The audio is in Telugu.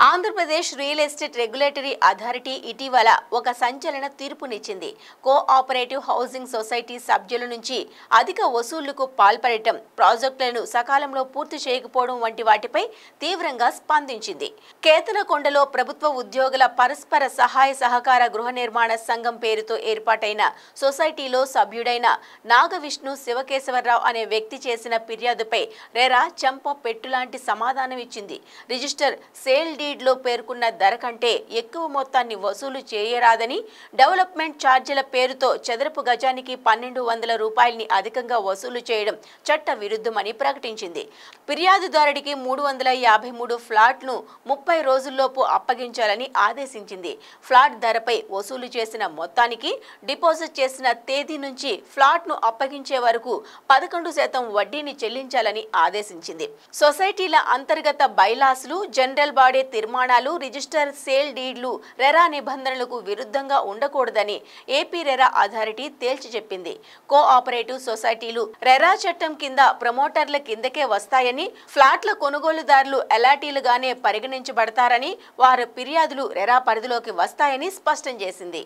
Andhra Pradesh real estate regulatory authority ఇటీవల ఒక సంచలన తీర్పునిచ్చింది. కోఆపరేటివ్ హౌసింగ్ సొసైటీ సభ్యుల నుంచి అధిక వసూళ్లకు పాల్పడటం, ప్రాజెక్టులను సకాలంలో పూర్తి చేయకపోవడం వంటి వాటిపై తీవ్రంగా స్పందించింది. కేతనకొండలో ప్రభుత్వ ఉద్యోగుల పరస్పర సహాయ సహకార గృహ నిర్మాణ సంఘం పేరుతో ఏర్పాటైన సొసైటీలో సభ్యుడైన నాగవిష్ణు శివకేశవరావు అనే వ్యక్తి చేసిన ఫిర్యాదుపై రెరా చెంప పెట్టులాంటి సమాధానం ఇచ్చింది. రిజిస్టర్ సేల్ డీడ్లో పేర్కొన్న ధర కంటే ఎక్కువ మొత్తాన్ని వసూలు చేయరాదని, డెవలప్మెంట్ ఛార్జీల పేరుతో చదరపు గజానికి 1200 రూపాయలని అధికంగా వసూలు చేయడం చట్ట విరుద్ధమని ప్రకటించింది. ఫిర్యాదుదారుడికి 353 ఫ్లాట్ను 30 రోజుల్లోపు అప్పగించాలని ఆదేశించింది. ఫ్లాట్ ధరపై వసూలు చేసిన మొత్తానికి డిపాజిట్ చేసిన తేదీ నుంచి ఫ్లాట్ను అప్పగించే వరకు 11% వడ్డీని చెల్లించాలని ఆదేశించింది. సొసైటీల అంతర్గత బైలాస్లు, జనరల్ బాడీ తీర్మానాలు, రిజిస్టర్ సేల్ డీడ్లు రెరా నిబంధనలకు విరుద్ధంగా ఉండకూడదని ఏపీ రెరా అథారిటీ తేల్చి చెప్పింది. కోఆపరేటివ్ సొసైటీలు రెరా చట్టం కింద ప్రమోటర్ల కిందకే వస్తాయని, ఫ్లాట్ల కొనుగోలుదారులు ఎలాటీలుగానే పరిగణించబడతారని, వారి ఫిర్యాదులు రెరా పరిధిలోకి వస్తాయని స్పష్టం చేసింది.